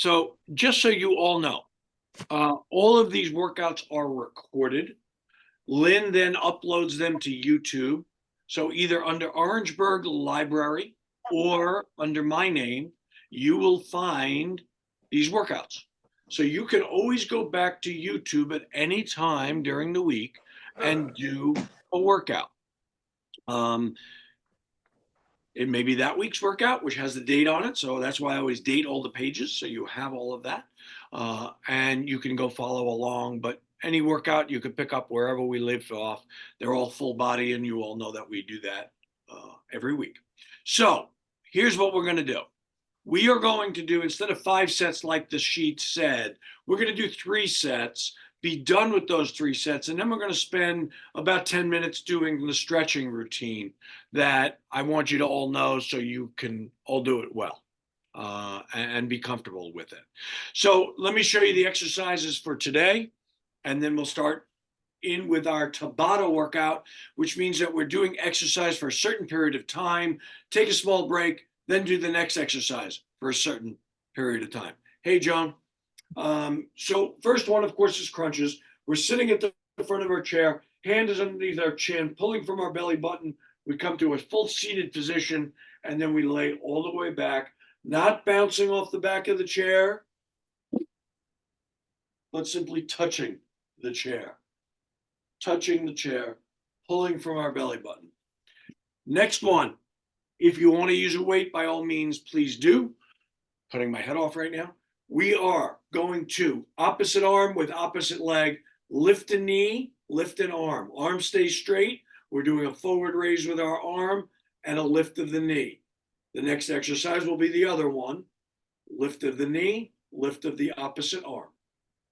So just so you all know, all of these workouts are recorded. Lynn then uploads them to YouTube. So either under Orangeburg Library or under my name, you will find these workouts. So you can always go back to YouTube at any time during the week and do a workout. It may be that week's workout, which has the date on it. So that's why I always date all the pages. So you have all of that. And you can go follow along. But any workout you could pick up wherever we live off. They're all full body, and you all know that we do that every week. So here's what we're going to do. We are going to do, instead of 5 sets like the sheet said, we're going to do 3 sets, be done with those 3 sets, and then we're going to spend about 10 minutes doing the stretching routine that I want you to all know so you can all do it well and be comfortable with it. So let me show you the exercises for today, and then we'll start in with our Tabata workout, which means that we're doing exercise for a certain period of time, take a small break, then do the next exercise for a certain period of time. Hey, Joan. So first one, of course, is crunches. We're sitting at the front of our chair, hand is underneath our chin, pulling from our belly button. We come to a full seated position, and then we lay all the way back, not bouncing off the back of the chair, but simply touching the chair, pulling from our belly button. Next one. If you want to use a weight, by all means, please do. Cutting my head off right now. We are going to opposite arm with opposite leg, lift a knee, lift an arm. Arm stays straight. We're doing a forward raise with our arm and a lift of the knee. The next exercise will be the other one. Lift of the knee, lift of the opposite arm.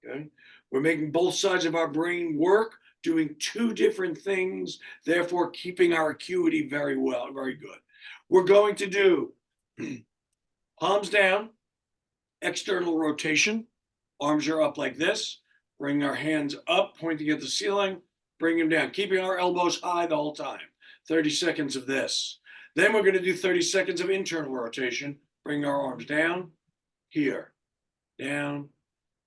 Okay. We're making both sides of our brain work, doing 2 different things, therefore keeping our acuity very well, very good. We're going to do palms down, external rotation. Arms are up like this. Bring our hands up, pointing at the ceiling. Bring them down, keeping our elbows high the whole time. 30 seconds of this. Then we're going to do 30 seconds of internal rotation. Bring our arms down, here, down,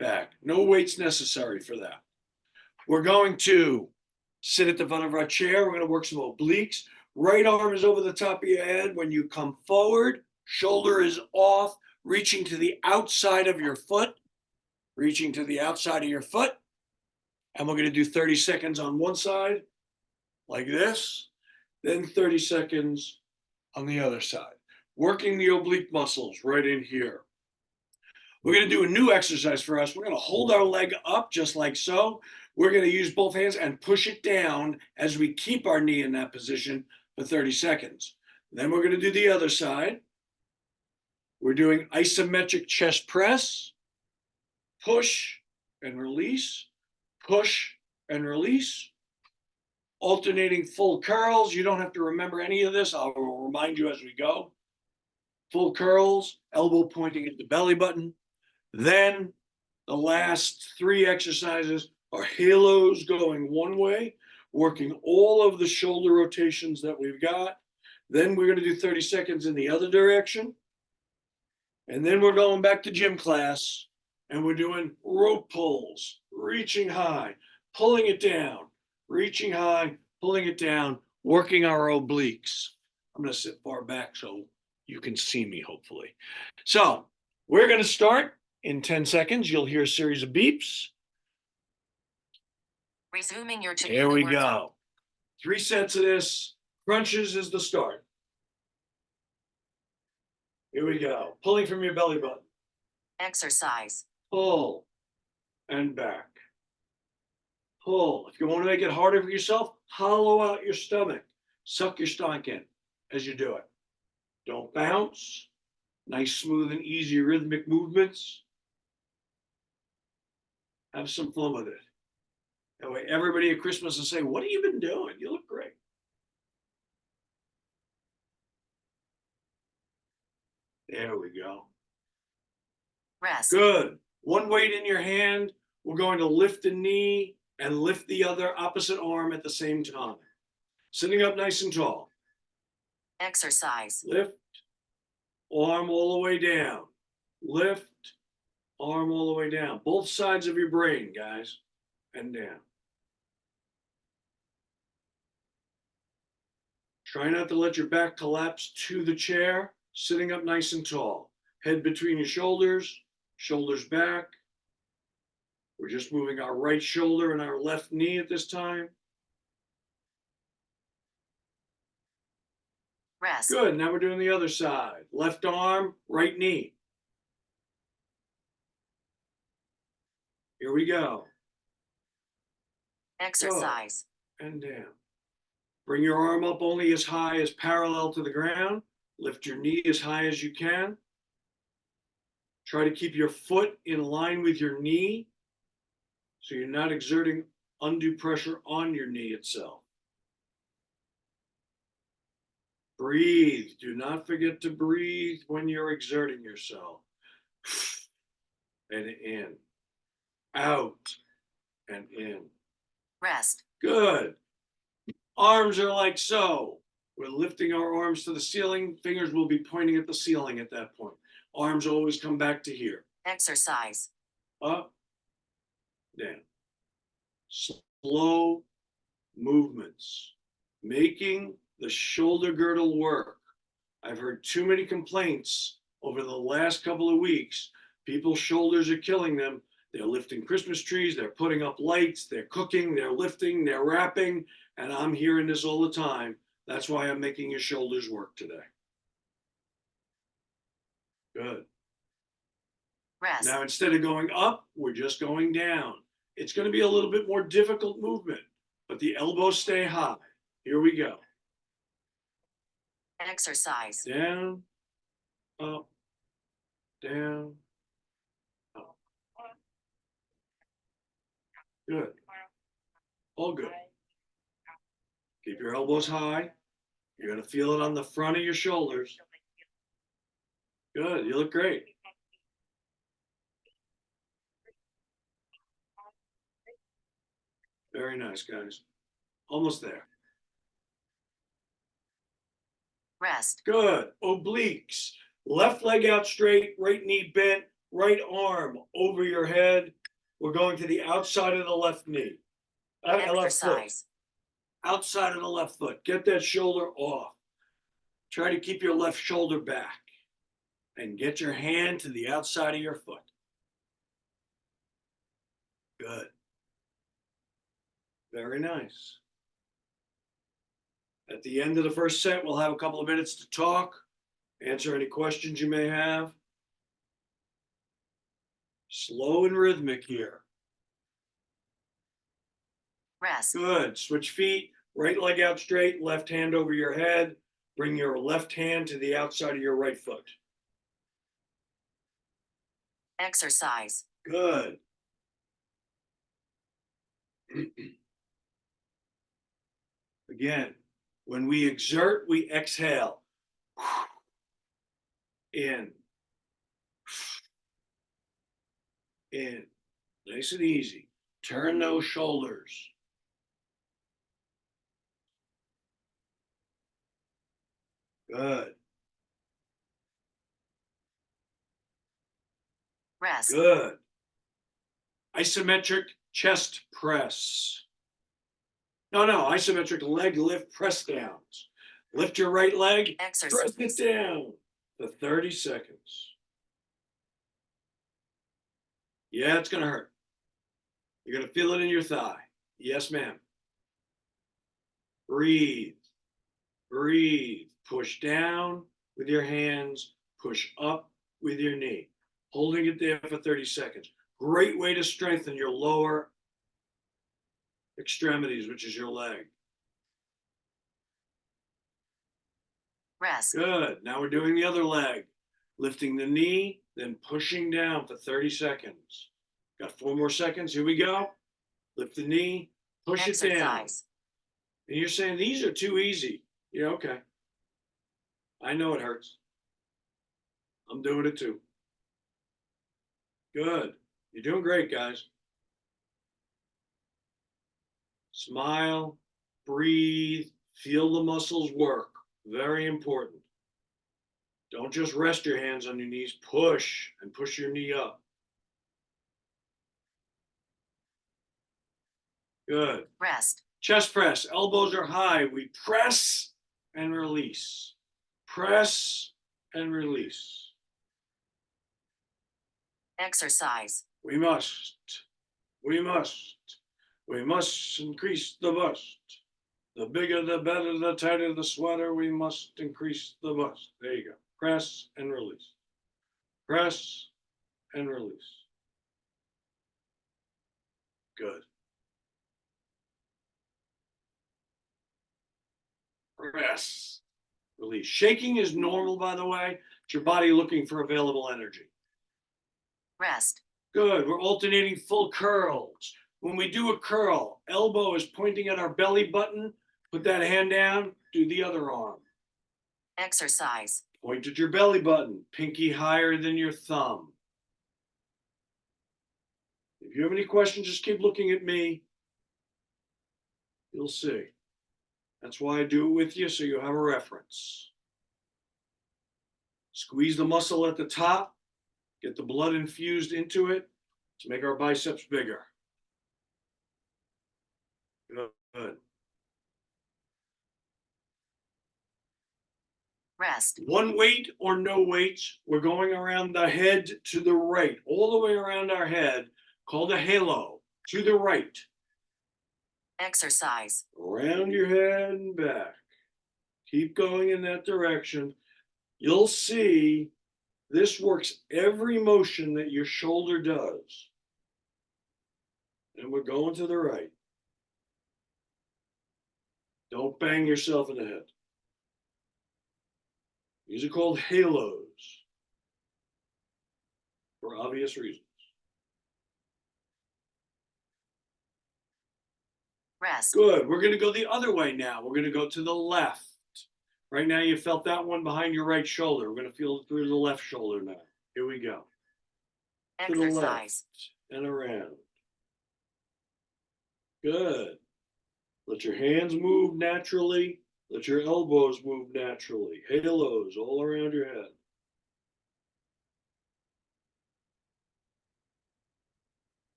back. No weights necessary for that. We're going to sit at the front of our chair. We're going to work some obliques. Right arm is over the top of your head. When you come forward, shoulder is off, reaching to the outside of your foot, And we're going to do 30 seconds on one side, like this, then 30 seconds on the other side. Working the oblique muscles right in here. We're going to do a new exercise for us. We're going to hold our leg up just like so. We're going to use both hands and push it down as we keep our knee in that position for 30 seconds. Then we're going to do the other side. We're doing isometric chest press. Push and release. Push and release. Alternating full curls. You don't have to remember any of this. I'll remind you as we go. Full curls, elbow pointing at the belly button. Then the last 3 exercises are halos going one way, working all of the shoulder rotations that we've got. Then we're going to do 30 seconds in the other direction. And then we're going back to gym class, and we're doing rope pulls, reaching high, pulling it down, reaching high, pulling it down, working our obliques. I'm going to sit far back so you can see me, hopefully. So we're going to start in 10 seconds. You'll hear a series of beeps. Resuming your Here we go. 3 sets of this. Crunches is the start. Here we go. Pulling from your belly button. Exercise. Pull and back. Pull. If you want to make it harder for yourself, hollow out your stomach. Suck your stomach in as you do it. Don't bounce. Nice, smooth, and easy rhythmic movements. Have some fun with it. That way everybody at Christmas will say, what have you been doing? You look great. There we go. Rest. Good. One weight in your hand. We're going to lift the knee and lift the other opposite arm at the same time. Sitting up nice and tall. Exercise. Lift. Arm all the way down. Lift. arm all the way down. Both sides of your brain, guys, and down. Try not to let your back collapse to the chair, sitting up nice and tall. Head between your shoulders, shoulders back. We're just moving our right shoulder and our left knee at this time. Rest. Good, now we're doing the other side. Left arm, right knee. Here we go. Exercise. And down. Bring your arm up only as high as parallel to the ground. Lift your knee as high as you can. Try to keep your foot in line with your knee so you're not exerting undue pressure on your knee itself. Breathe. Do not forget to breathe when you're exerting yourself. And in. Out and in. Rest. Good. Arms are like so. We're lifting our arms to the ceiling. Fingers will be pointing at the ceiling at that point. Arms always come back to here. Exercise. Up, down. Slow movements. Making the shoulder girdle work. I've heard too many complaints over the last couple of weeks. People's shoulders are killing them. They're lifting Christmas trees, they're putting up lights, they're cooking, they're lifting, they're wrapping, and I'm hearing this all the time. That's why I'm making your shoulders work today. Good. Rest. Now, instead of going up, we're just going down. It's going to be a little bit more difficult movement, but the elbows stay high. Here we go. Exercise. Down, up, down, up. Good. All good. Keep your elbows high. You're going to feel it on the front of your shoulders. Good. You look great. Very nice, guys. Almost there. Rest. Good. Obliques. Left leg out straight, right knee bent, right arm over your head. We're going to the outside of the left knee. Left foot. Exercise. Outside of the left foot. Get that shoulder off. Try to keep your left shoulder back. And get your hand to the outside of your foot. Good. Very nice. At the end of the first set, we'll have a couple of minutes to talk, answer any questions you may have. Slow and rhythmic here. Rest. Good. Switch feet, right leg out straight, left hand over your head. Bring your left hand to the outside of your right foot. Exercise. Good. Again, when we exert, we exhale. In. In. Nice and easy. Turn those shoulders. Good. Rest. Good. Isometric chest press. No, isometric leg lift press downs. Lift your right leg, Exercise. press it down for 30 seconds. Yeah, it's going to hurt. You're going to feel it in your thigh. Yes, ma'am. Breathe. Breathe. Push down with your hands. Push up with your knee. Holding it there for 30 seconds. Great way to strengthen your lower extremities, which is your leg. Rest. Good. Now we're doing the other leg. Lifting the knee, then pushing down for 30 seconds. Got 4 more seconds. Here we go. Lift the knee, push it down. Exercise. And you're saying, these are too easy. Yeah, okay. I know it hurts. I'm doing it too. Good. You're doing great, guys. Smile, breathe, feel the muscles work. Very important. Don't just rest your hands on your knees. Push and push your knee up. Good. Rest. Chest press, elbows are high. We press and release. Press and release. Exercise. We must. We must. We must increase the bust. The bigger, the better, the tighter the sweater. We must increase the bust. There you go. Press and release. Press and release. Good. Press. Release. Shaking is normal, by the way. It's your body looking for available energy. Rest. Good. We're alternating full curls. When we do a curl, elbow is pointing at our belly button. Put that hand down. Do the other arm. Exercise. Point at your belly button. Pinky higher than your thumb. If you have any questions, just keep looking at me. You'll see. That's why I do it with you, so you have a reference. Squeeze the muscle at the top. Get the blood infused into it to make our biceps bigger. Good. Rest. One weight or no weight, we're going around the head to the right, all the way around our head, called a halo, to the right. Exercise. Around your head and back. Keep going in that direction. You'll see this works every motion that your shoulder does. And we're going to the right. Don't bang yourself in the head. These are called halos for obvious reasons. Rest. Good. We're going to go the other way now. We're going to go to the left. Right now, you felt that one behind your right shoulder. We're going to feel it through the left shoulder now. Here we go. To the left Exercise. and around. Good. Let your hands move naturally. Let your elbows move naturally. Halos all around your head.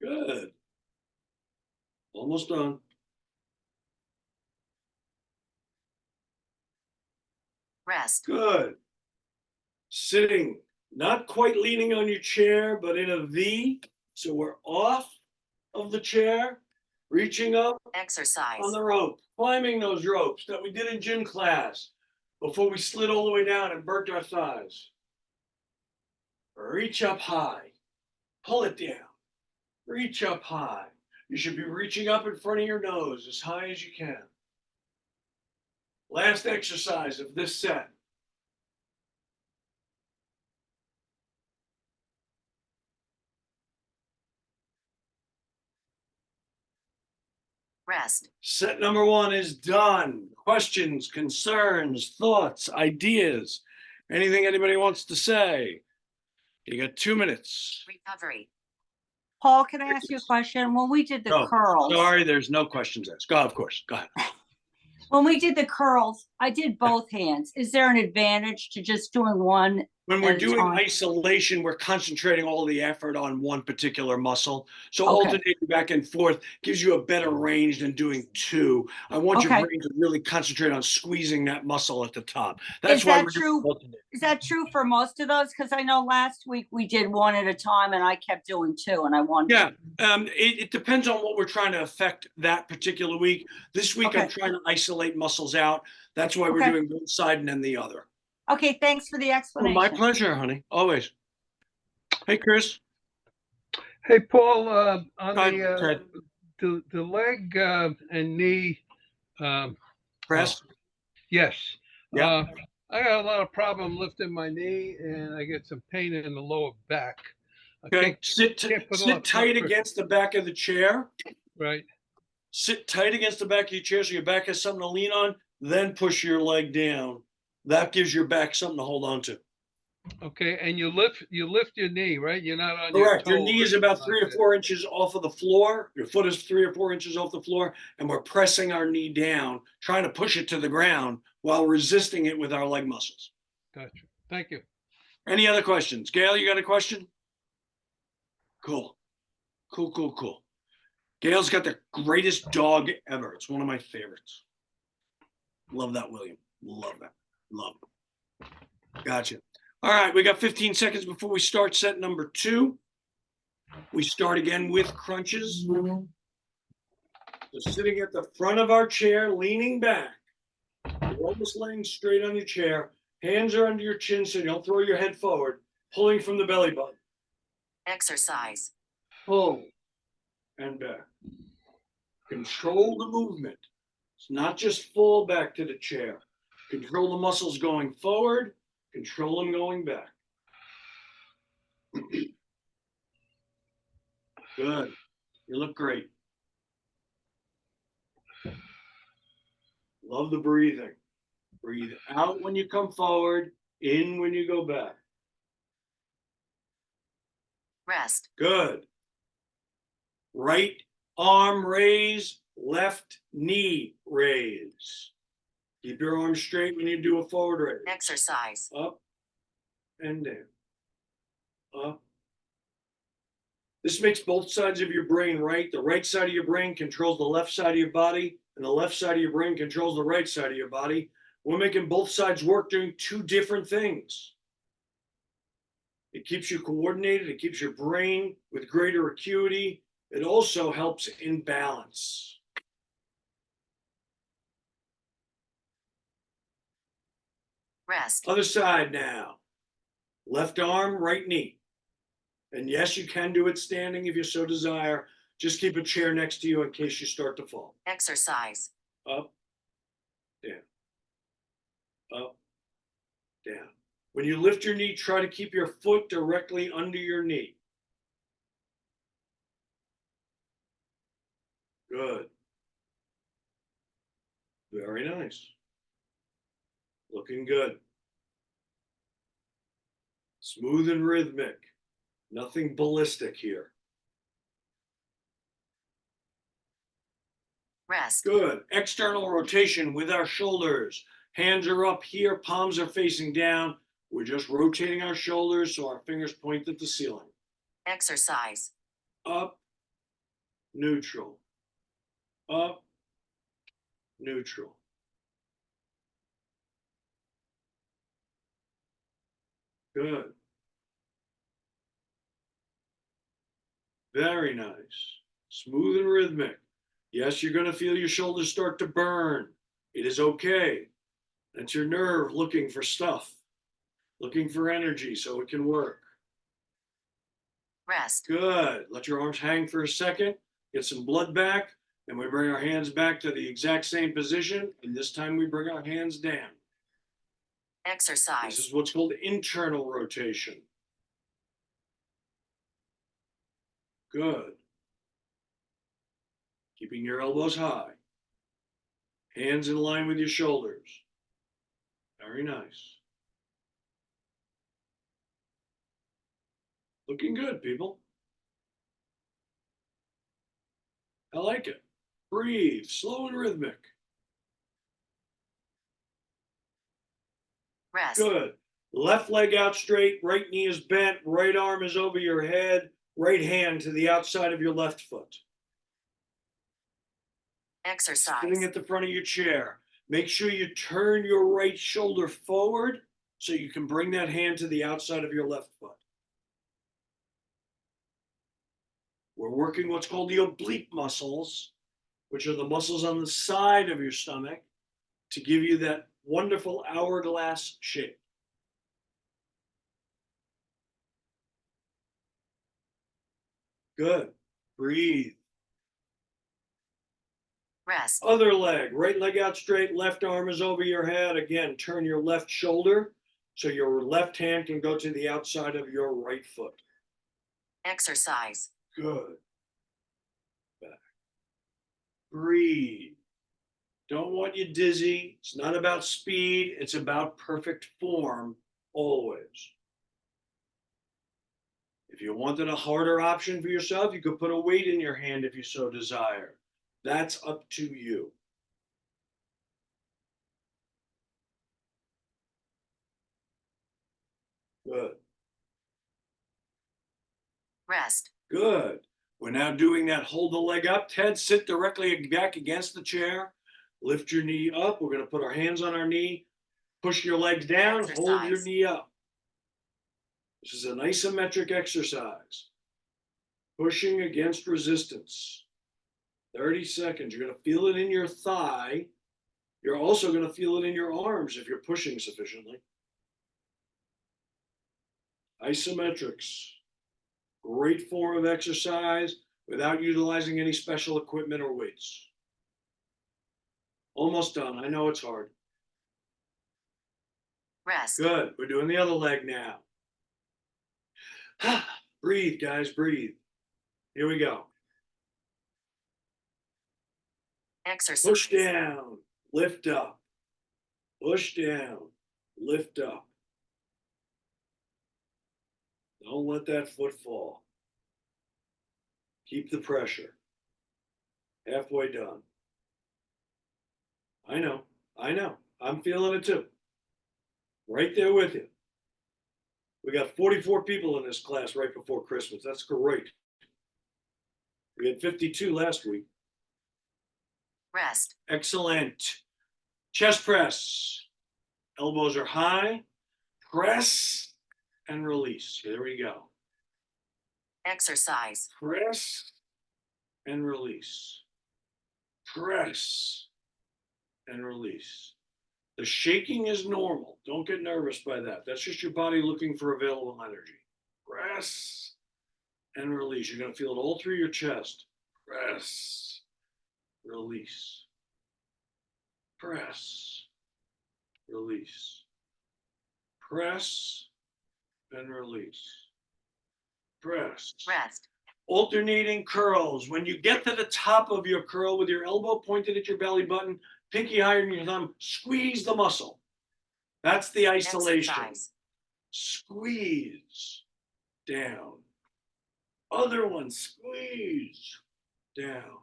Good. Almost done. Rest. Good. Sitting, not quite leaning on your chair, but in a V. So we're off of the chair, reaching up Exercise. on the rope, climbing those ropes that we did in gym class before we slid all the way down and burnt our thighs. Reach up high, pull it down, reach up high. You should be reaching up in front of your nose as high as you can. Last exercise of this set. Rest. Set number one is done. Questions, concerns, thoughts, ideas, anything anybody wants to say? You got 2 minutes. Recovery. Paul, can I ask you a question? When we did the No, curls, sorry, there's no questions asked. Go, of course. Go ahead. when we did the curls, I did both hands. Is there an advantage to just doing one? When we're at a doing time? isolation, we're concentrating all the effort on one particular muscle. So Okay. alternating back and forth gives you a better range than doing two. I want your Okay. brain to really concentrate on squeezing that muscle at the top. That's Is why that we're doing true? alternating. Is that true for most of those? Because I know last week we did one at a time and I kept doing two and I wanted. Yeah, it depends on what we're trying to affect that particular week. This week, I'm Okay. trying to isolate muscles out. That's why we're Okay. doing one side and then the other. Okay, thanks for the Well, explanation. my pleasure, honey. Always. Hey, Chris. Hey, Paul, on Go ahead, Ted. the leg and knee, Press. yes. Yeah. I got a lot of problem lifting my knee, and I get some pain in the lower back. I Okay. Sit can't put a lot sit of tight pressure. against the back of the chair. Right. Sit tight against the back of your chair so your back has something to lean on. Then push your leg down. That gives your back something to hold on to. Okay, and you lift your knee, right? You're not on Correct. your Your toe knee or is about anything 3 like or that. 4 inches off of the floor. Your foot is 3 or 4 inches off the floor, and we're pressing our knee down, trying to push it to the ground while resisting it with our leg muscles. Gotcha. Thank you. Any other questions? Gail, you got a question? Cool. Cool, cool, cool. Gail's got the greatest dog ever. It's one of my favorites. Love that, William. Love that. Love it. Gotcha. All right, we got 15 seconds before we start set number 2. We start again with crunches. So sitting at the front of our chair, leaning back. You're almost laying straight on your chair. Hands are under your chin so you don't throw your head forward. Pulling from the belly button. Exercise. Pull and back. Control the movement. It's not just fall back to the chair. Control the muscles going forward. Control them going back. Good. You look great. Love the breathing. Breathe out when you come forward, in when you go back. Rest. Good. Right arm raise, left knee raise. Keep your arms straight when you do a forward raise. Exercise. Up and down. Up. This makes both sides of your brain right. The right side of your brain controls the left side of your body, and the left side of your brain controls the right side of your body. We're making both sides work doing 2 different things. It keeps you coordinated. It keeps your brain with greater acuity. It also helps in balance. Rest. Other side now. Left arm, right knee. And yes, you can do it standing if you so desire. Just keep a chair next to you in case you start to fall. Exercise. Up, down, up, down. When you lift your knee, try to keep your foot directly under your knee. Good. Very nice. Looking good. Smooth and rhythmic. Nothing ballistic here. Rest. Good. External rotation with our shoulders. Hands are up here, palms are facing down. We're just rotating our shoulders so our fingers point at the ceiling. Exercise. Up, neutral. Up, neutral. Good. Very nice. Smooth and rhythmic. Yes, you're going to feel your shoulders start to burn. It is okay. That's your nerve looking for stuff, looking for energy so it can work. Rest. Good. Let your arms hang for a second. Get some blood back. And we bring our hands back to the exact same position. And this time we bring our hands down. This Exercise. is what's called internal rotation. Good. Keeping your elbows high. Hands in line with your shoulders. Very nice. Looking good, people. I like it. Breathe, slow and rhythmic. Rest. Good. Left leg out straight, right knee is bent, right arm is over your head, right hand to the outside of your left foot. Exercise. Sitting at the front of your chair. Make sure you turn your right shoulder forward so you can bring that hand to the outside of your left foot. We're working what's called the oblique muscles, which are the muscles on the side of your stomach, to give you that wonderful hourglass shape. Good. Breathe. Rest. Other leg, right leg out straight, left arm is over your head. Again, turn your left shoulder so your left hand can go to the outside of your right foot. Exercise. Good. Back. Breathe. Don't want you dizzy. It's not about speed. It's about perfect form always. If you wanted a harder option for yourself, you could put a weight in your hand if you so desire. That's up to you. Good. Rest. Good. We're now doing that hold the leg up. Ted, sit directly back against the chair. Lift your knee up. We're going to put our hands on our knee. Push your legs down. Hold your Exercise. knee up. This is an isometric exercise. Pushing against resistance. 30 seconds. You're going to feel it in your thigh. You're also going to feel it in your arms if you're pushing sufficiently. Isometrics. Great form of exercise without utilizing any special equipment or weights. Almost done. I know it's hard. Rest. Good. We're doing the other leg now. Breathe, guys, breathe. Here we go. Exercise. Push down, lift up. Push down, lift up. Don't let that foot fall. Keep the pressure. Halfway done. I know. I'm feeling it too. Right there with you. We got 44 people in this class right before Christmas. That's great. We had 52 last week. Rest. Excellent. Chest press. Elbows are high. Press and release. Here we go. Exercise. Press and release. Press and release. The shaking is normal. Don't get nervous by that. That's just your body looking for available energy. Press and release. You're going to feel it all through your chest. Press, release. Press, release. Press and release. Press. Rest. Alternating curls. When you get to the top of your curl with your elbow pointed at your belly button, pinky higher than your thumb, squeeze the muscle. That's the isolation. Exercise. Squeeze down. Other one, squeeze down.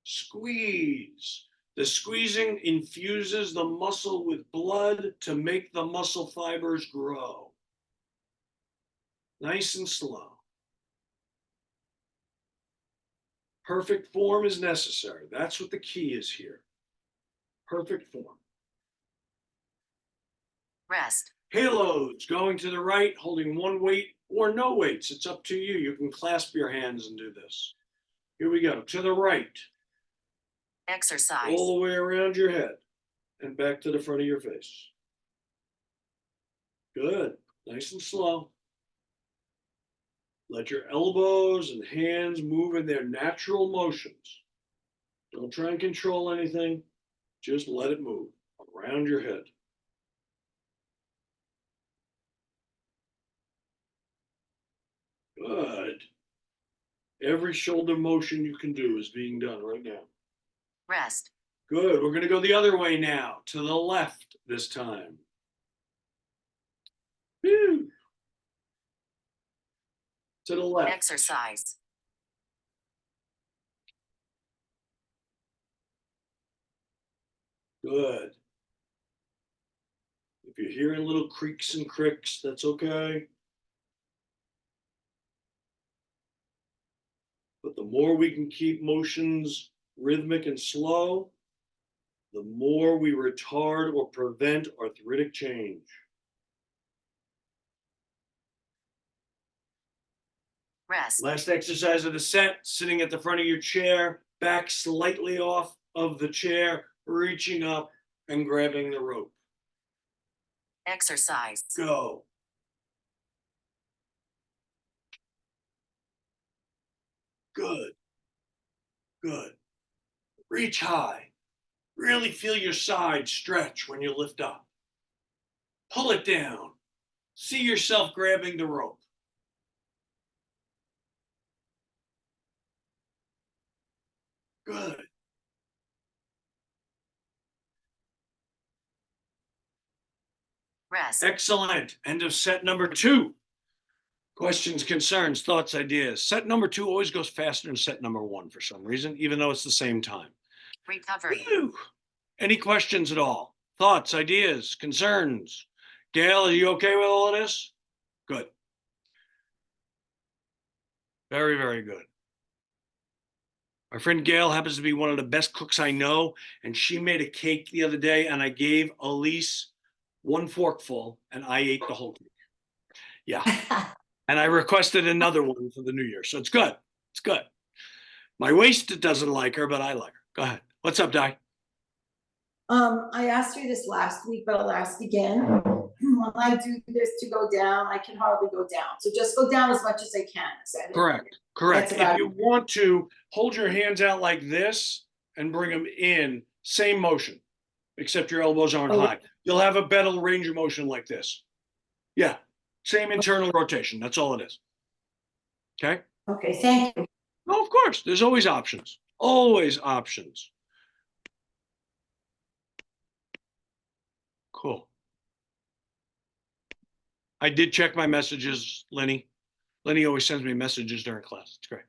Squeeze. The squeezing infuses the muscle with blood to make the muscle fibers grow. Nice and slow. Perfect form is necessary. That's what the key is here. Perfect form. Rest. Halos, going to the right, holding one weight or no weights. It's up to you. You can clasp your hands and do this. Here we go. To the right. Exercise. All the way around your head and back to the front of your face. Good. Nice and slow. Let your elbows and hands move in their natural motions. Don't try and control anything. Just let it move around your head. Good. Every shoulder motion you can do is being done right now. Rest. Good. We're going to go the other way now, to the left this time. Woo. To the left. Exercise. Good. If you're hearing little creaks and cricks, that's okay. But the more we can keep motions rhythmic and slow, the more we retard or prevent arthritic change. Rest. Last exercise of the set, sitting at the front of your chair, back slightly off of the chair, reaching up and grabbing the rope. Exercise. Go. Good. Good. Reach high. Really feel your side stretch when you lift up. Pull it down. See yourself grabbing the rope. Good. Rest. Excellent. End of set number 2. Questions, concerns, thoughts, ideas. Set number 2 always goes faster than set number 1 for some reason, even though it's the same time. Recovery. Whew. Any questions at all? Thoughts, ideas, concerns? Gail, are you okay with all of this? Good. Very, very good. My friend Gail happens to be one of the best cooks I know, and she made a cake the other day, and I gave Elise one forkful, and I ate the whole cake. Yeah, and I requested another one for the New Year, so it's good. It's good. My waist doesn't like her, but I like her. Go ahead. What's up, Di? I asked you this last week, but I'll ask again. When I do this to go down, I can hardly go down. So just go down as much as I can. Is that it? Correct. Correct. That's If about you want to hold your hands out like this and bring them in, same motion, except your elbows aren't Oh. high. You'll have a better range of motion like this. Yeah. Same internal rotation. That's all it is. Okay. Okay, thank you. No, of course. There's always options. Always options. Cool. I did check my messages, Lenny. Lenny always sends me messages during class. It's great.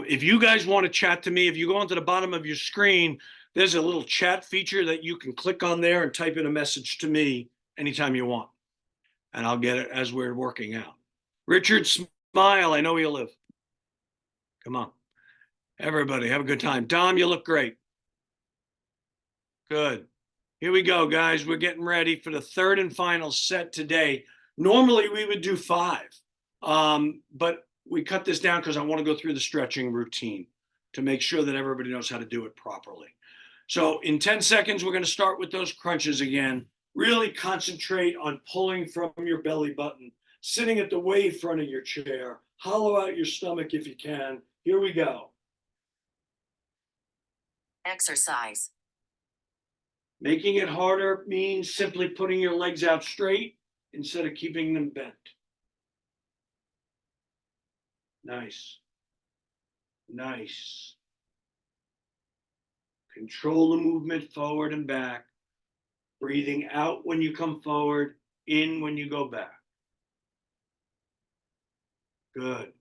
If you guys want to chat to me, if you go onto the bottom of your screen, there's a little chat feature that you can click on there and type in a message to me anytime you want. And I'll get it as we're working out. Richard, smile. I know where you live. Come on. Everybody, have a good time. Dom, you look great. Good. Here we go, guys. We're getting ready for the third and final set today. Normally, we would do 5, but we cut this down because I want to go through the stretching routine to make sure that everybody knows how to do it properly. So in 10 seconds, we're going to start with those crunches again. Really concentrate on pulling from your belly button, sitting at the way front of your chair. Hollow out your stomach if you can. Here we go. Exercise. Making it harder means simply putting your legs out straight instead of keeping them bent. Nice. Nice. Control the movement forward and back. Breathing out when you come forward, in when you go back. Good.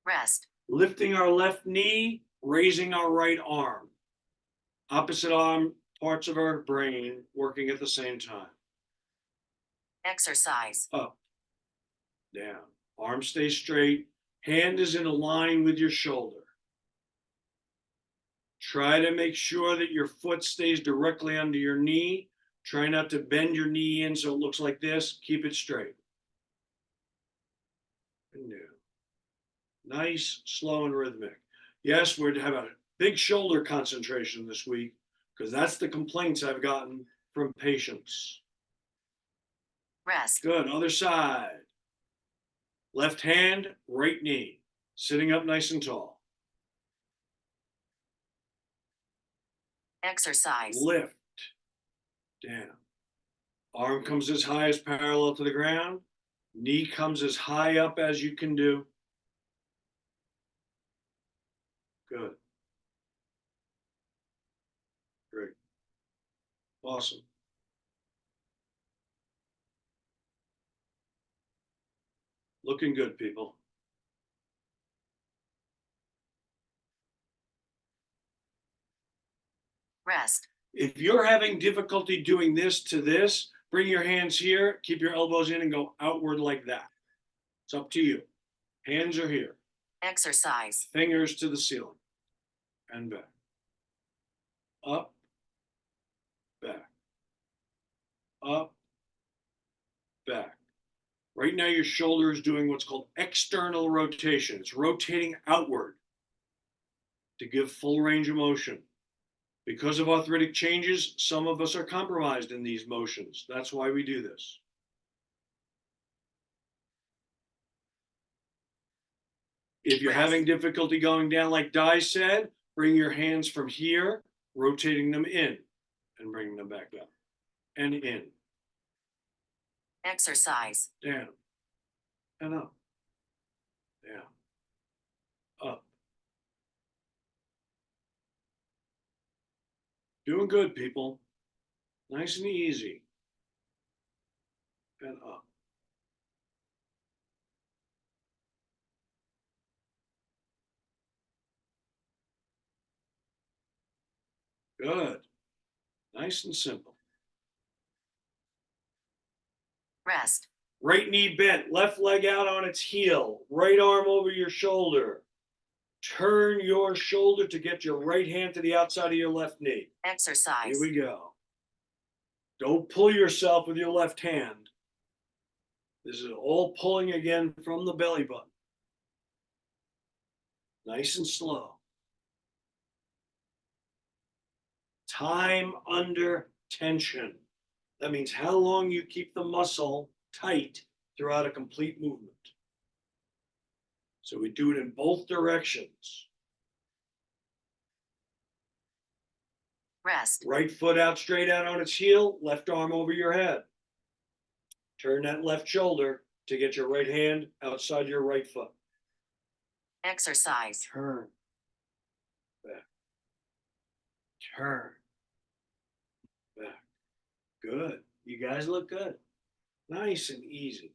Rest. Lifting our left knee, raising our right arm. Opposite arm parts of our brain working at the same time. Exercise. Up, down. Arm stays straight. Hand is in a line with your shoulder. Try to make sure that your foot stays directly under your knee. Try not to bend your knee in so it looks like this. Keep it straight. And down. Nice, slow, and rhythmic. Yes, we're to have a big shoulder concentration this week because that's the complaints I've gotten from patients. Rest. Good. Other side. Left hand, right knee. Sitting up nice and tall. Exercise. Lift. Down. Arm comes as high as parallel to the ground. Knee comes as high up as you can do. Good. Great. Awesome. Looking good, people. Rest. If you're having difficulty doing this to this, bring your hands here, keep your elbows in and go outward like that. It's up to you. Hands are here. Exercise. Fingers to the ceiling and back. Up, back. Up, back. Right now, your shoulder is doing what's called external rotation. It's rotating outward to give full range of motion. Because of arthritic changes, some of us are compromised in these motions. That's why we do this. If you're having difficulty going down, like Di said, bring your hands from here, rotating them in and bringing them back up and in, Exercise. down and up, down, up. Doing good, people. Nice and easy. And up. Good. Nice and simple. Rest. Right knee bent, left leg out on its heel, right arm over your shoulder. Turn your shoulder to get your right hand to the outside of your left knee. Exercise. Here we go. Don't pull yourself with your left hand. This is all pulling again from the belly button. Nice and slow. Time under tension. That means how long you keep the muscle tight throughout a complete movement. So we do it in both directions. Rest. Right foot out straight out on its heel, left arm over your head. Turn that left shoulder to get your right hand outside your right foot. Exercise. Turn. Back. Turn. Back. Good. You guys look good. Nice and easy.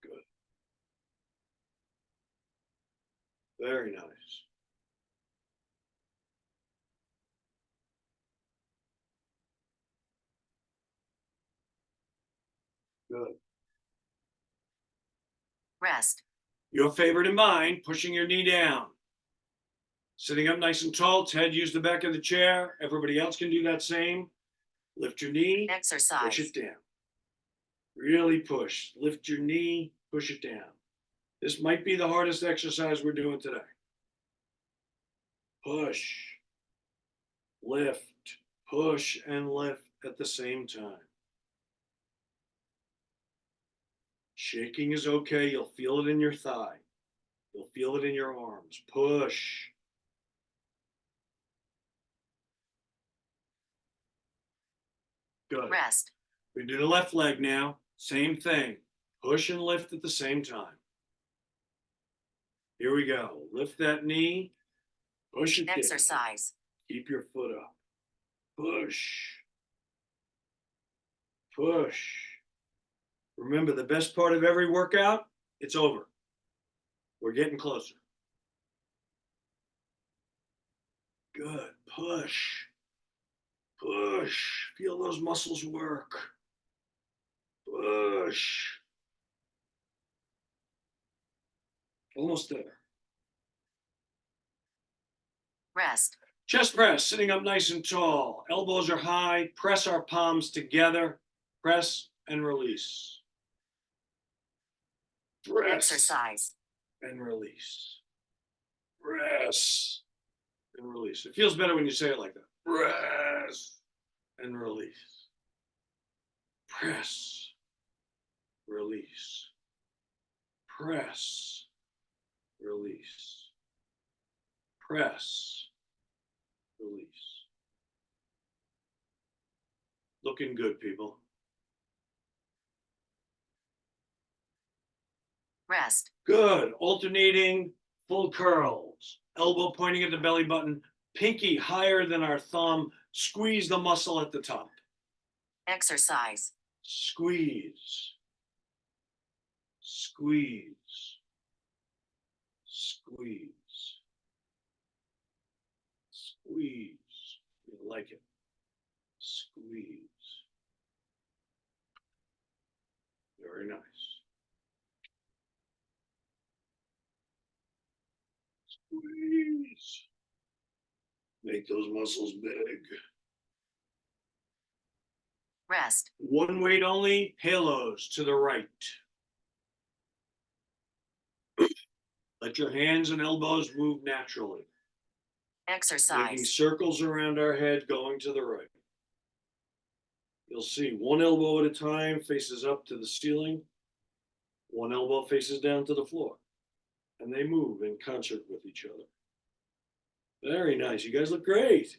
Good. Very nice. Good. Rest. Your favorite and mine, pushing your knee down. Sitting up nice and tall, Ted, use the back of the chair. Everybody else can do that same. Lift your knee, Exercise. push it down. Really push. Lift your knee, push it down. This might be the hardest exercise we're doing today. Push, lift, push, and lift at the same time. Shaking is okay. You'll feel it in your thigh. You'll feel it in your arms. Push. Good. Rest. We do the left leg now. Same thing. Push and lift at the same time. Here we go. Lift that knee. Push it down. Exercise. Keep your foot up. Push. Push. Remember, the best part of every workout, it's over. We're getting closer. Good. Push. Push. Feel those muscles work. Push. Almost there. Rest. Chest press, sitting up nice and tall. Elbows are high. Press our palms together. Press and release. Press Exercise. and release. Press and release. It feels better when you say it like that. Press and release. Press. Release. Press. Release. Press. Release. Looking good, people. Rest. Good. Alternating full curls. Elbow pointing at the belly button. Pinky higher than our thumb. Squeeze the muscle at the top. Exercise. Squeeze. Squeeze. Squeeze. Squeeze. You like it. Squeeze. Very nice. Squeeze. Make those muscles big. Rest. One weight only, halos to the right. Let your hands and elbows move naturally. Making Exercise. circles around our head going to the right. You'll see one elbow at a time faces up to the ceiling. One elbow faces down to the floor. And they move in concert with each other. Very nice. You guys look great.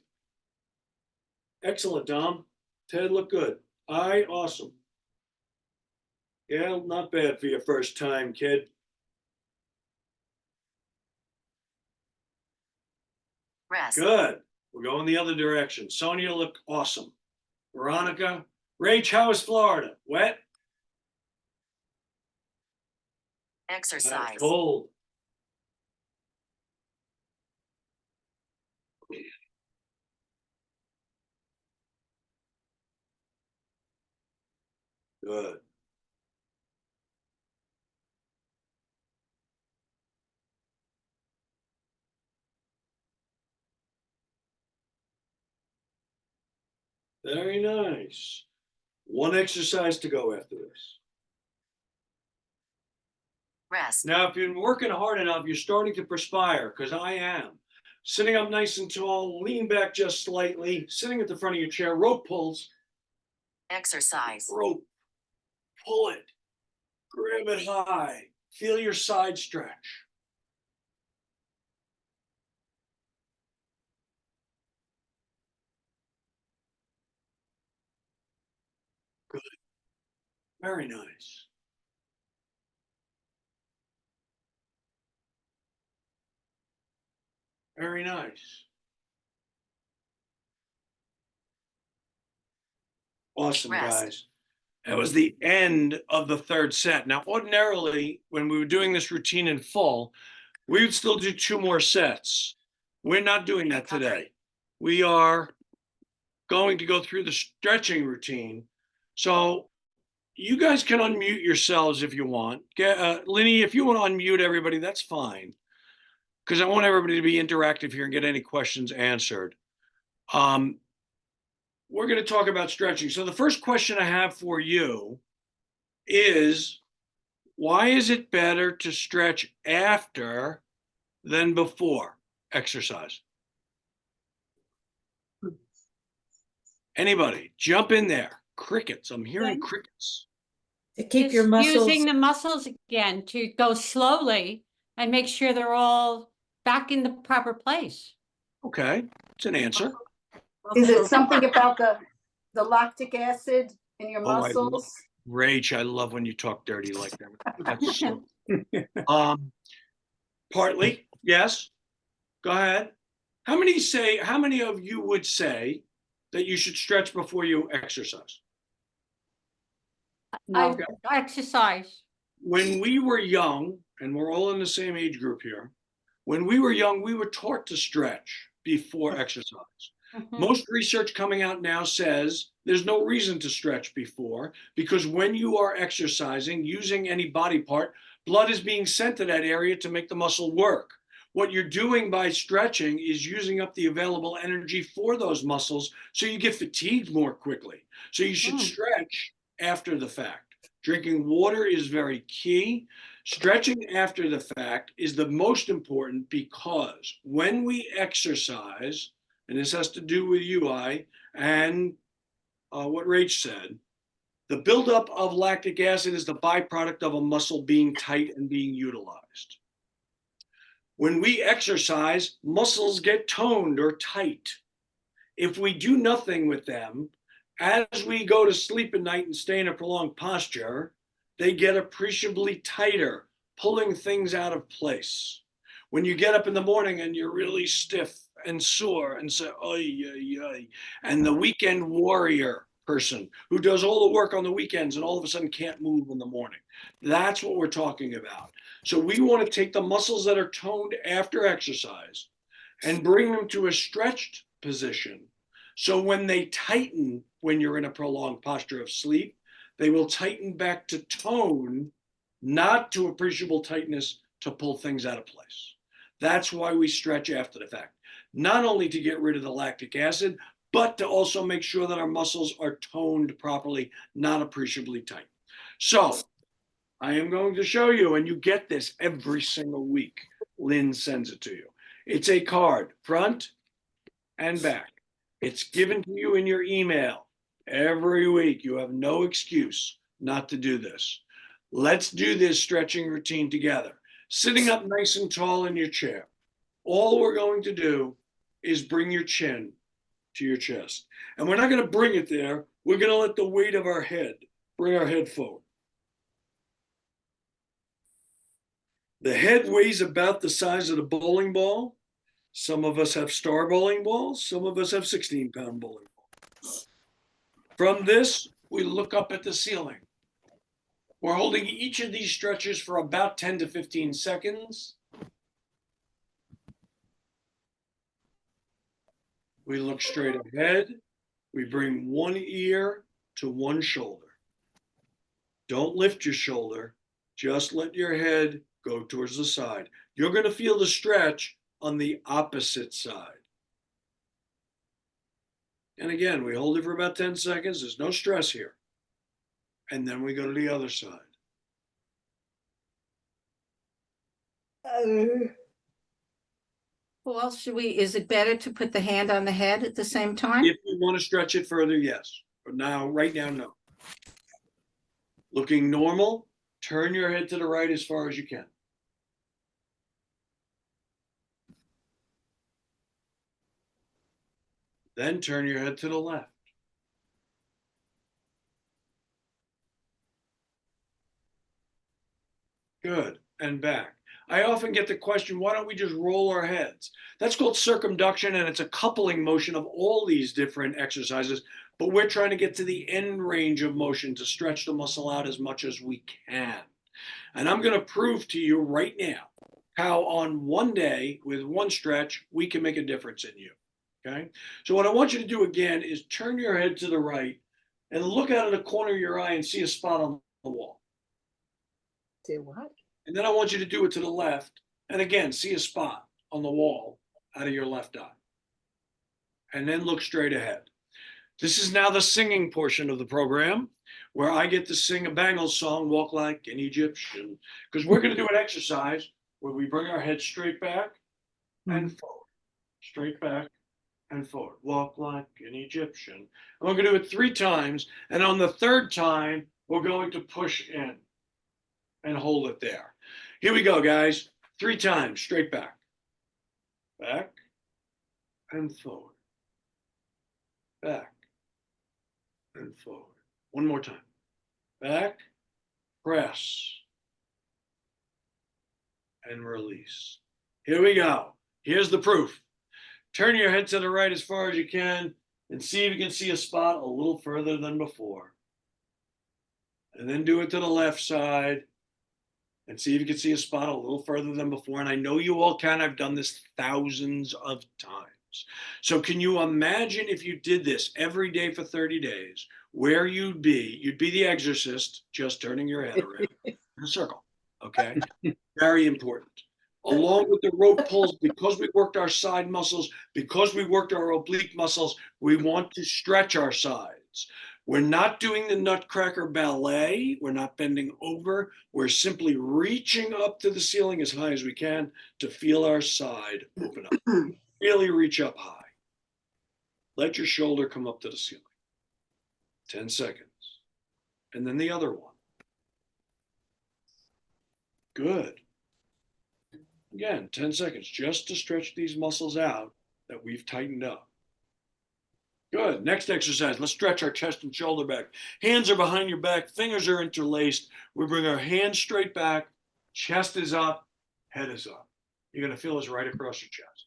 Excellent, Dom. Ted, look good. Awesome. Yeah, not bad for your first time, kid. Rest. Good. We're going the other direction. Sonia, look awesome. Veronica. Rach, how is Florida? Wet? Exercise. Cold. Good. Very nice. One exercise to go after this. Rest. Now, if you've been working hard enough, you're starting to perspire, because I am. Sitting up nice and tall, lean back just slightly, sitting at the front of your chair, rope pulls, Exercise. rope, pull it, grab it high, feel your side stretch. Good. Very nice. Very nice. Awesome, Rest. guys. That was the end of the third set. Now, ordinarily, when we were doing this routine in full, we would still do 2 more sets. We're not doing that today. We are going to go through the stretching routine. So you guys can unmute yourselves if you want. Linny, if you want to unmute everybody, that's fine. Because I want everybody to be interactive here and get any questions answered. We're going to talk about stretching. So the first question I have for you is, why is it better to stretch after than before exercise? Anybody, jump in there. Crickets. I'm hearing Okay. crickets. To keep your Just muscles. using the muscles again to go slowly and make sure they're all back in the proper place. Okay, it's an answer. Is it something about the lactic acid in your Oh, muscles? Rach, I love when you talk dirty like that. That's so. Partly, yes. Go ahead. How many of you would say that you should stretch before you exercise? I exercise. When we were young, and we're all in the same age group here, when we were young, we were taught to stretch before exercise. Mhm. Most research coming out now says there's no reason to stretch before, because when you are exercising, using any body part, blood is being sent to that area to make the muscle work. What you're doing by stretching is using up the available energy for those muscles, so you get fatigued more quickly. So you should stretch after the fact. Drinking water is very key. Stretching after the fact is the most important, because when we exercise, and this has to do with UI and what Rach said, the buildup of lactic acid is the byproduct of a muscle being tight and being utilized. When we exercise, muscles get toned or tight. If we do nothing with them, as we go to sleep at night and stay in a prolonged posture, they get appreciably tighter, pulling things out of place. When you get up in the morning and you're really stiff and sore and say, oy, oy, oy, and the weekend warrior person who does all the work on the weekends and all of a sudden can't move in the morning. That's what we're talking about. So we want to take the muscles that are toned after exercise and bring them to a stretched position. So when they tighten, when you're in a prolonged posture of sleep, they will tighten back to tone, not to appreciable tightness to pull things out of place. That's why we stretch after the fact. Not only to get rid of the lactic acid, but to also make sure that our muscles are toned properly, not appreciably tight. So I am going to show you, and you get this every single week. Lynn sends it to you. It's a card, front and back. It's given to you in your email every week. You have no excuse not to do this. Let's do this stretching routine together. Sitting up nice and tall in your chair. All we're going to do is bring your chin to your chest. And we're not going to bring it there. We're going to let the weight of our head bring our head forward. The head weighs about the size of the bowling ball. Some of us have star bowling balls. Some of us have 16-pound bowling balls. From this, we look up at the ceiling. We're holding each of these stretches for about 10 to 15 seconds. We look straight ahead. We bring one ear to one shoulder. Don't lift your shoulder. Just let your head go towards the side. You're going to feel the stretch on the opposite side. And again, we hold it for about 10 seconds. There's no stress here. And then we go to the other side. Well, is it better to put the hand on the head at the same time? If you want to stretch it further, yes. But right now, no. Looking normal, turn your head to the right as far as you can. Then turn your head to the left. Good, and back. I often get the question, why don't we just roll our heads? That's called circumduction, and it's a coupling motion of all these different exercises, but we're trying to get to the end range of motion to stretch the muscle out as much as we can. And I'm going to prove to you right now how on one day with one stretch, we can make a difference in you, okay? So what I want you to do again is turn your head to the right and look out of the corner of your eye and see a spot on the wall. Do what? And then I want you to do it to the left. And again, see a spot on the wall out of your left eye. And then look straight ahead. This is now the singing portion of the program where I get to sing a Bangles song, Walk Like an Egyptian, because we're going to do an exercise where we bring our head straight back and forward, straight back and forward. Walk like an Egyptian. And we're going to do it 3 times. And on the 3rd time, we're going to push in and hold it there. Here we go, guys. 3 times, straight back. Back and forward. Back and forward. One more time. Back, press, and release. Here we go. Here's the proof. Turn your head to the right as far as you can and see if you can see a spot a little further than before. And then do it to the left side and see if you can see a spot a little further than before. And I know you all can. I've done this thousands of times. So can you imagine if you did this every day for 30 days, where you'd be? You'd be the exorcist, just turning your head around in a circle, okay? Very important. Along with the rope pulls, because we worked our side muscles, because we worked our oblique muscles, we want to stretch our sides. We're not doing the Nutcracker ballet. We're not bending over. We're simply reaching up to the ceiling as high as we can to feel our side open up. Really reach up high. Let your shoulder come up to the ceiling. 10 seconds. And then the other one. Good. Again, 10 seconds, just to stretch these muscles out that we've tightened up. Good. Next exercise. Let's stretch our chest and shoulder back. Hands are behind your back. Fingers are interlaced. We bring our hands straight back. Chest is up. Head is up. You're going to feel this right across your chest.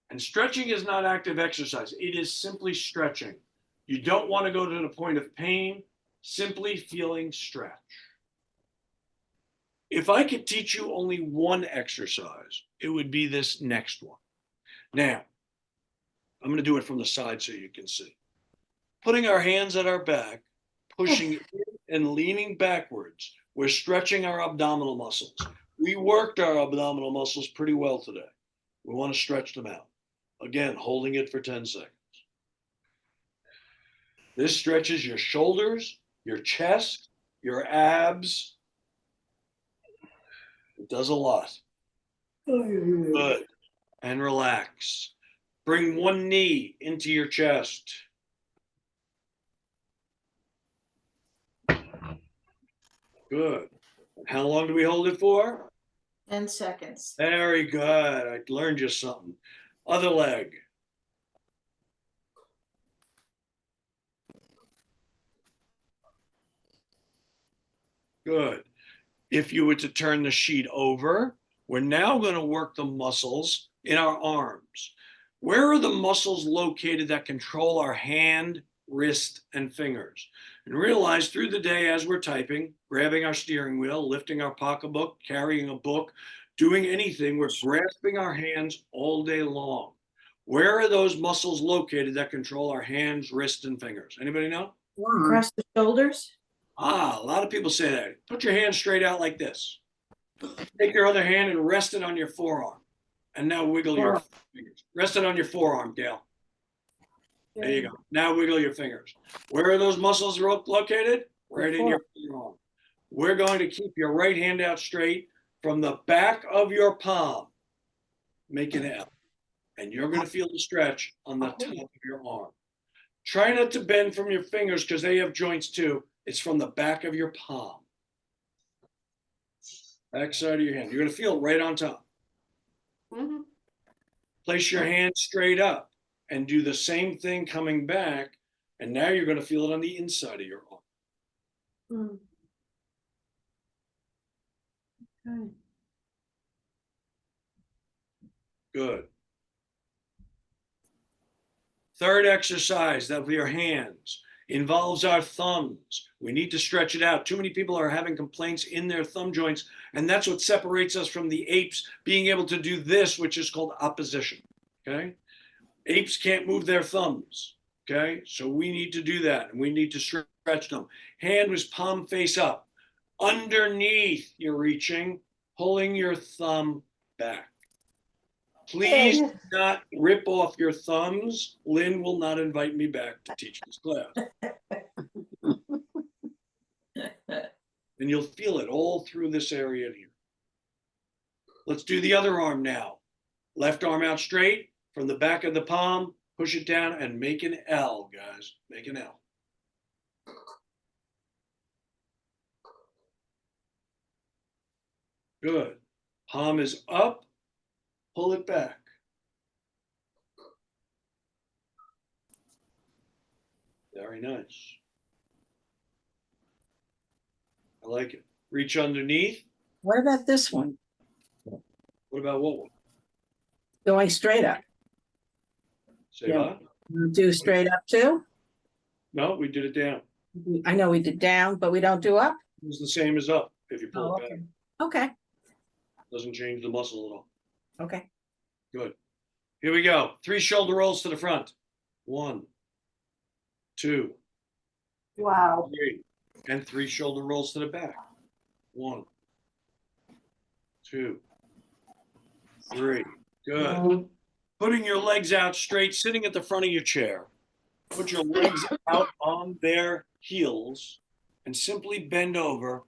And stretching is not active exercise. It is simply stretching. You don't want to go to the point of pain. Simply feeling stretch. If I could teach you only one exercise, it would be this next one. Now, I'm going to do it from the side so you can see. Putting our hands at our back, pushing in and leaning backwards. We're stretching our abdominal muscles. We worked our abdominal muscles pretty well today. We want to stretch them out. Again, holding it for 10 seconds. This stretches your shoulders, your chest, your abs. It does a lot. Good. And relax. Bring one knee into your chest. Good. How long do we hold it for? 10 seconds. Very good. I learned you something. Other leg. Good. If you were to turn the sheet over, we're now going to work the muscles in our arms. Where are the muscles located that control our hand, wrist, and fingers? And realize through the day as we're typing, grabbing our steering wheel, lifting our pocketbook, carrying a book, doing anything, we're grasping our hands all day long. Where are those muscles located that control our hands, wrists, and fingers? Anybody know? Across the shoulders? Ah, a lot of people say that. Put your hand straight out like this. Take your other hand and rest it on your forearm. And now wiggle your fingers. Rest it on your forearm, Gail. There you go. Now wiggle your fingers. Where are those muscles located? Right in your forearm. We're going to keep your right hand out straight from the back of your palm. Make an L. And you're going to feel the stretch on the top of your arm. Try not to bend from your fingers because they have joints too. It's from the back of your palm. Back side of your hand. You're going to feel it right on top. Mhm. Place your hand straight up and do the same thing coming back. And now you're going to feel it on the inside of your arm. Okay. Good. Third exercise of your hands involves our thumbs. We need to stretch it out. Too many people are having complaints in their thumb joints, and that's what separates us from the apes being able to do this, which is called opposition. Okay? Apes can't move their thumbs. Okay? So we need to do that, and we need to stretch them. Hand was palm face up. Underneath, you're reaching, pulling your thumb back. Please do not rip off your thumbs. Lynn will not invite me back to teach this class. And you'll feel it all through this area here. Let's do the other arm now. Left arm out straight from the back of the palm. Push it down and make an L, guys. Make an L. Good. Palm is up. Pull it back. Very nice. I like it. Reach underneath. What about this one? What about what one? Going straight up. Say Yeah. what? Do straight up too? No, we did it down. I know we did down, but we don't do up? It was the same as up if you pull Oh, it back. okay. Okay, Doesn't change the muscle at all. okay. Good. Here we go. 3 shoulder rolls to the front. 1, 2, Wow. 3. And 3 shoulder rolls to the back. 1, 2, 3. Good. Putting your legs out straight, sitting at the front of your chair. Put your legs out on their heels and simply bend over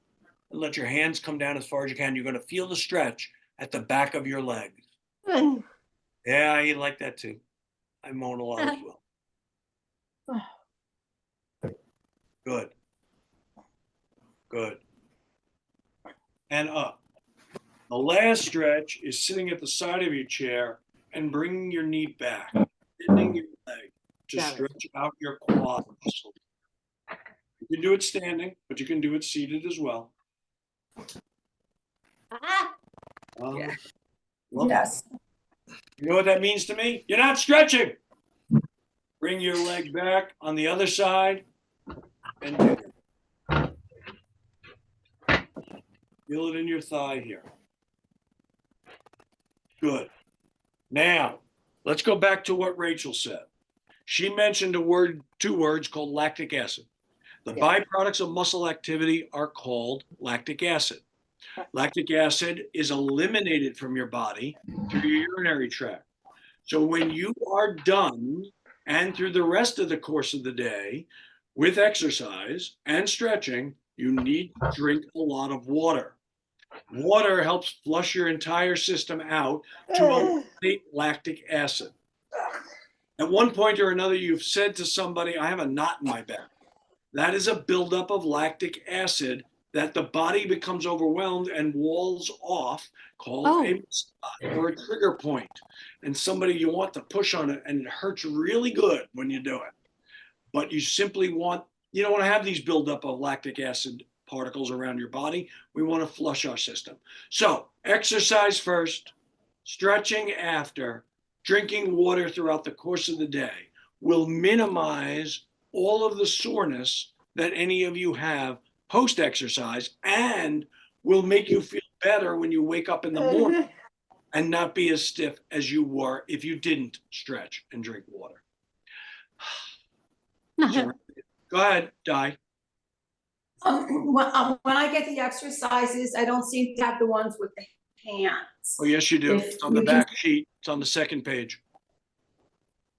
and let your hands come down as far as you can. You're going to feel the stretch at the back of your legs. Yeah, I like that too. I moan a lot as well. Good. Good. And up. The last stretch is sitting at the side of your chair and bringing your knee back, bending your leg to Got it. stretch out your quad muscle. You can do it standing, but you can do it seated as well. Ah, Yeah. Love it. Yes. You know what that means to me? You're not stretching. Bring your leg back on the other side and do it. Feel it in your thigh here. Good. Now, let's go back to what Rachel said. She mentioned 2 words called lactic acid. The byproducts of muscle activity are called lactic acid. Lactic acid is eliminated from your body through your urinary tract. So when you are done and through the rest of the course of the day with exercise and stretching, you need to drink a lot of water. Water helps flush your entire system out to eliminate lactic acid. At one point or another, you've said to somebody, I have a knot in my back. That is a buildup of lactic acid that the body becomes overwhelmed and walls off, called a spot or a trigger point. And somebody you want to push on it, and it hurts really good when you do it. But you simply you don't want to have these buildup of lactic acid particles around your body. We want to flush our system. So exercise first, stretching after, drinking water throughout the course of the day will minimize all of the soreness that any of you have post-exercise and will make you feel better when you wake up in the morning and not be as stiff as you were if you didn't stretch and drink water. So, go Go ahead, Di. When I get the exercises, I don't seem to have the ones with the hands. Oh, yes, you do. If It's on the you can- back sheet. It's on the second page.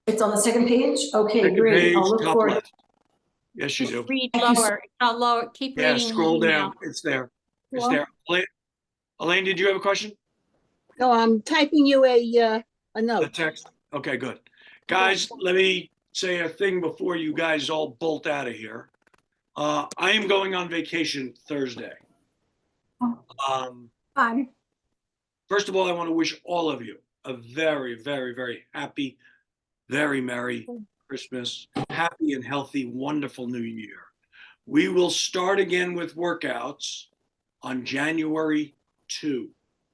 It's on the second page? Okay, Second great. page, I'll look top for it. left. Yes, you Just do. read Thank you so- lower, not lower, keep Yeah, reading. the scroll down. email. It's there. It's Well- there. Elaine, did you have a question? No, I'm typing you a The note. text? Okay, good. Guys, let me say a thing before you guys all bolt out of here. I am going on vacation Thursday. Fine. First of all, I want to wish all of you a very, very, very happy, very merry Christmas, happy and healthy, wonderful new year. We will start again with workouts on January 2,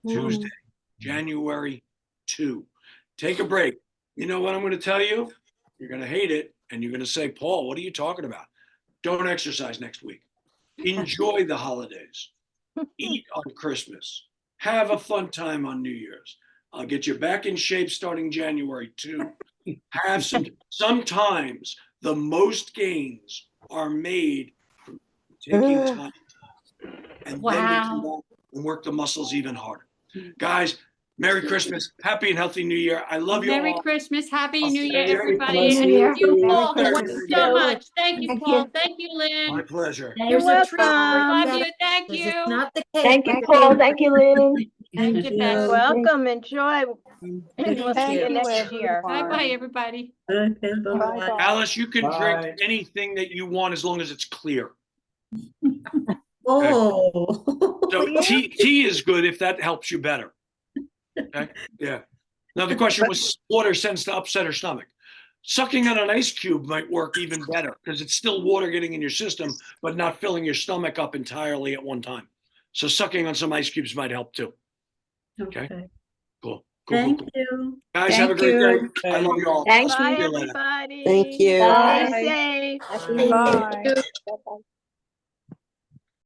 Tuesday, January 2. Take a break. You know what I'm going to tell you? You're going to hate it, and you're going to say, Paul, what are you talking about? Don't exercise next week. Enjoy the holidays. Eat on Christmas. Have a fun time on New Year's. I'll get you back in shape starting January 2. Have sometimes the most gains are made from taking time. And then we come Wow. back and work the muscles even harder. Guys, Merry Christmas. Happy and healthy New Year. I love you Merry all. Christmas, Happy I'll New see Year, you. everybody. Happy And New Year. you, Merry Paul, thank Christmas, you so too. much. Thank you, Thank Paul. you. Thank you, My Lynn. pleasure. You're welcome. Love you. Thank This is you. not the case. Thank you, Paul. Thank you, Lynn. Thank you, Beth. Welcome. Enjoy. Thank We'll see you you. next year. Bye-bye, everybody. Okay, bye-bye. Alice, you can Bye. drink anything that you want as long as it's clear. Oh. So tea is good if that helps you better. Okay, yeah. Now the question was, water sends to upset her stomach. Sucking on an ice cube might work even better because it's still water getting in your system, but not filling your stomach up entirely at one time. So sucking on some ice cubes might help too. Okay. Cool. Thank you. Guys, have a great day. I love you all. I'll Thanks, speak bye, to you later. everybody. Thank you. Stay Bye. safe. Happy New Year. Bye.